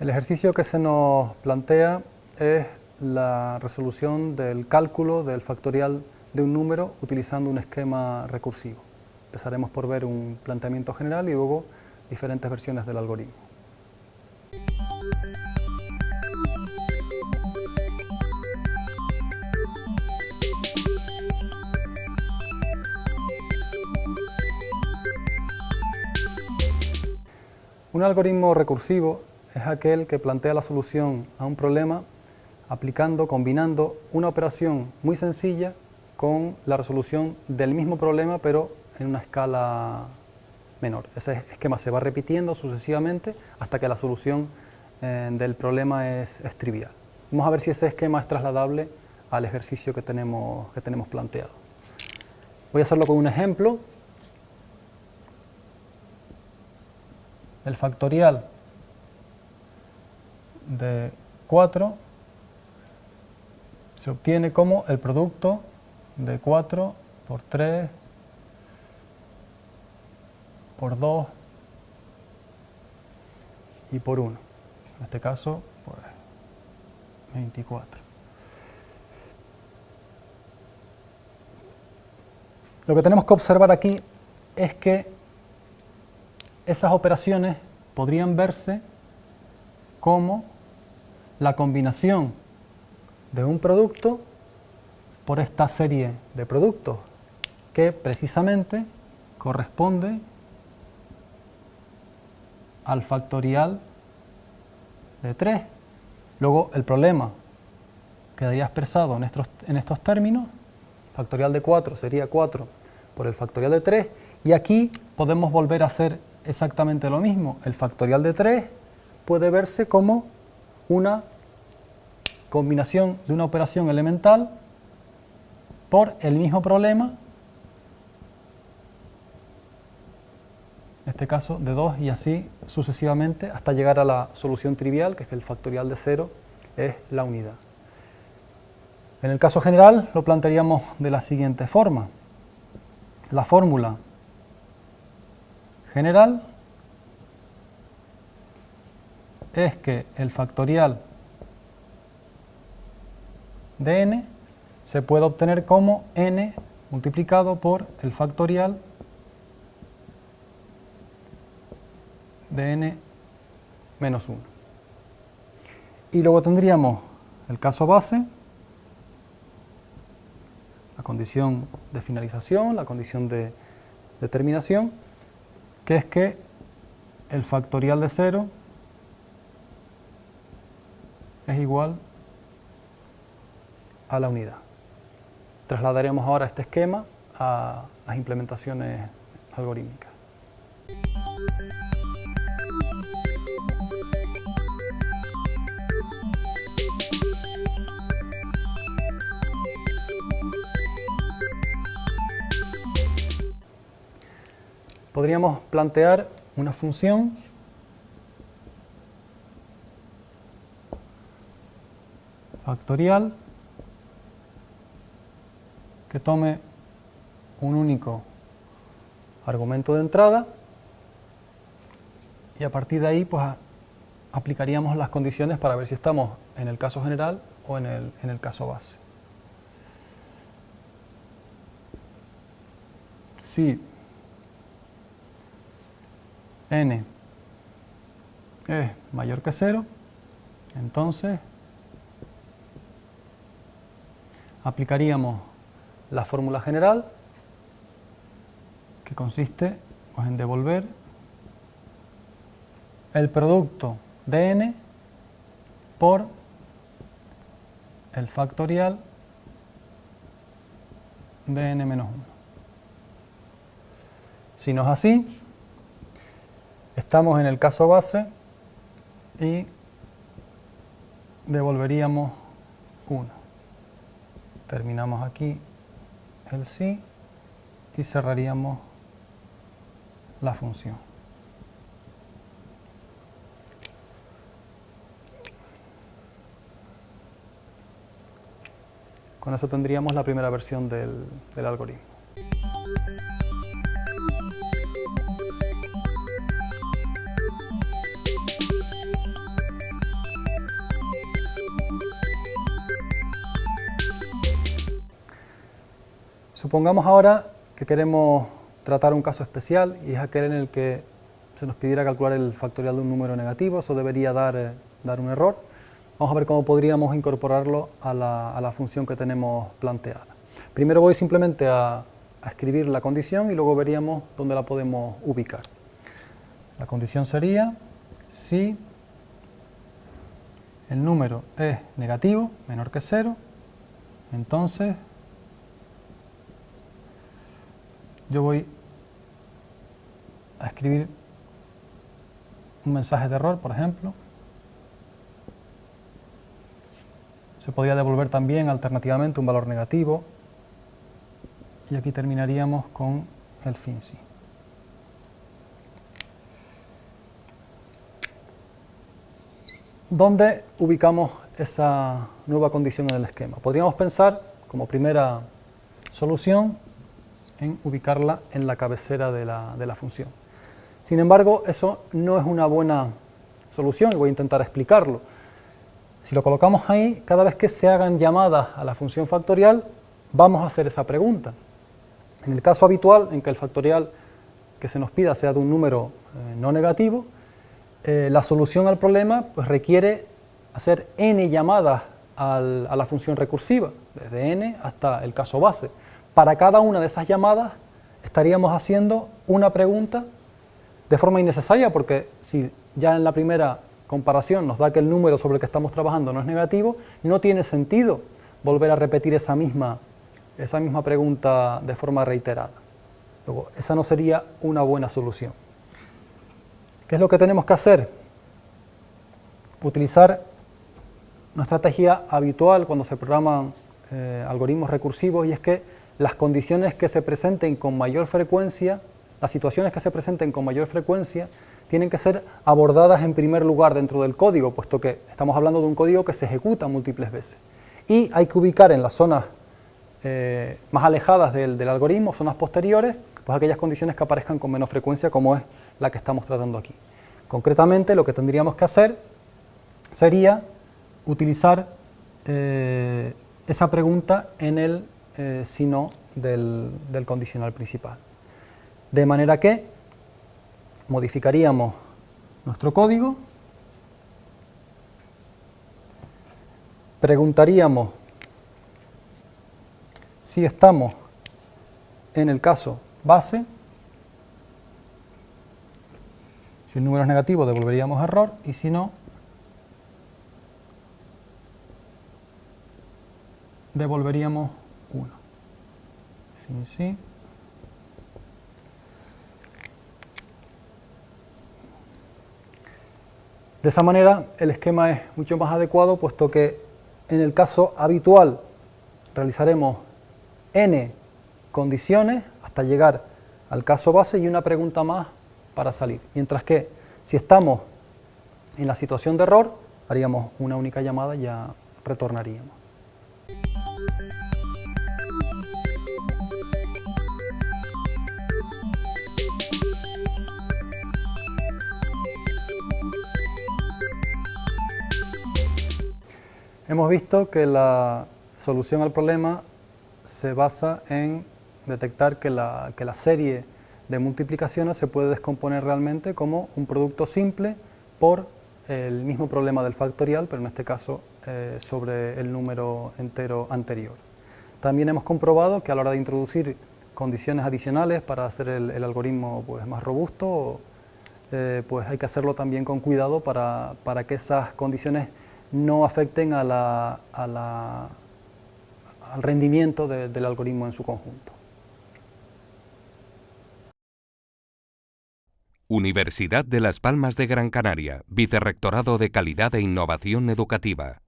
El ejercicio que se nos plantea es la resolución del cálculo del factorial de un número utilizando un esquema recursivo. Empezaremos por ver un planteamiento general y luego diferentes versiones del algoritmo. Un algoritmo recursivo es aquel que plantea la solución a un problema combinando una operación muy sencilla con la resolución del mismo problema, pero en una escala menor. Ese esquema se va repitiendo sucesivamente hasta que la solución del problema es trivial. Vamos a ver si ese esquema es trasladable al ejercicio que tenemos planteado. Voy a hacerlo con un ejemplo. El factorial de 4 se obtiene como el producto de 4 por 3 por 2 y por 1. En este caso, pues 24. Lo que tenemos que observar aquí es que esas operaciones podrían verse como la combinación de un producto por esta serie de productos que precisamente corresponde al factorial de 3. Luego el problema quedaría expresado en estos términos. Factorial de 4 sería 4 por el factorial de 3 y aquí podemos volver a hacer exactamente lo mismo. El factorial de 3 puede verse como una combinación de una operación elemental por el mismo problema, en este caso de 2 y así sucesivamente hasta llegar a la solución trivial, que es que el factorial de 0 es la unidad. En el caso general lo plantearíamos de la siguiente forma. La fórmula general es que el factorial de n se puede obtener como n multiplicado por el factorial de n menos 1. Y luego tendríamos el caso base, la condición de finalización, la condición de terminación, que es que el factorial de 0 es igual a la unidad. Trasladaremos ahora este esquema a las implementaciones algorítmicas. Podríamos plantear una función factorial que tome un único argumento de entrada y a partir de ahí pues aplicaríamos las condiciones para ver si estamos en el caso general o en el caso base. Si n es mayor que 0, entonces aplicaríamos la fórmula general, que consiste pues, en devolver el producto de n por el factorial de n menos 1. Si no es así, estamos en el caso base y devolveríamos 1. Terminamos aquí el sí y cerraríamos la función. Con eso tendríamos la primera versión del algoritmo. Supongamos ahora que queremos tratar un caso especial y es aquel en el que se nos pidiera calcular el factorial de un número negativo. Eso debería dar un error. Vamos a ver cómo podríamos incorporarlo a la función que tenemos planteada. Primero voy simplemente a escribir la condición y luego veríamos dónde la podemos ubicar. La condición sería si el número es negativo, menor que 0, entonces yo voy a escribir un mensaje de error, por ejemplo. Se podría devolver también alternativamente un valor negativo y aquí terminaríamos con el fin sí. ¿Dónde ubicamos esa nueva condición en el esquema? Podríamos pensar, como primera solución, en ubicarla en la cabecera de la función. Sin embargo, eso no es una buena solución y voy a intentar explicarlo. Si lo colocamos ahí, cada vez que se hagan llamadas a la función factorial, vamos a hacer esa pregunta. En el caso habitual, en que el factorial que se nos pida sea de un número no negativo, la solución al problema pues, requiere hacer n llamadas a la función recursiva, desde n hasta el caso base. Para cada una de esas llamadas estaríamos haciendo una pregunta de forma innecesaria, porque si ya en la primera comparación nos da que el número sobre el que estamos trabajando no es negativo, no tiene sentido volver a repetir esa misma pregunta de forma reiterada. Luego, esa no sería una buena solución. ¿Qué es lo que tenemos que hacer? Utilizar una estrategia habitual cuando se programan algoritmos recursivos, y es que las condiciones que se presenten con mayor frecuencia, las situaciones que se presenten con mayor frecuencia, tienen que ser abordadas en primer lugar dentro del código, puesto que estamos hablando de un código que se ejecuta múltiples veces. Y hay que ubicar en las zonas más alejadas del algoritmo, zonas posteriores, pues aquellas condiciones que aparezcan con menos frecuencia, como es la que estamos tratando aquí. Concretamente, lo que tendríamos que hacer sería utilizar esa pregunta en el si no del condicional principal. De manera que modificaríamos nuestro código, preguntaríamos si estamos en el caso base. Si el número es negativo, devolveríamos error, y si no, devolveríamos 1. Sí. De esa manera, el esquema es mucho más adecuado, puesto que en el caso habitual realizaremos n condiciones hasta llegar al caso base y una pregunta más para salir. Mientras que si estamos en la situación de error, haríamos una única llamada y ya retornaríamos. Hemos visto que la solución al problema se basa en detectar que la serie de multiplicaciones se puede descomponer realmente como un producto simple por el mismo problema del factorial, pero en este caso sobre el número entero anterior. También hemos comprobado que a la hora de introducir condiciones adicionales para hacer el algoritmo pues, más robusto, pues hay que hacerlo también con cuidado para que esas condiciones no afecten al rendimiento del algoritmo en su conjunto. Universidad de Las Palmas de Gran Canaria, Vicerrectorado de Calidad e Innovación Educativa.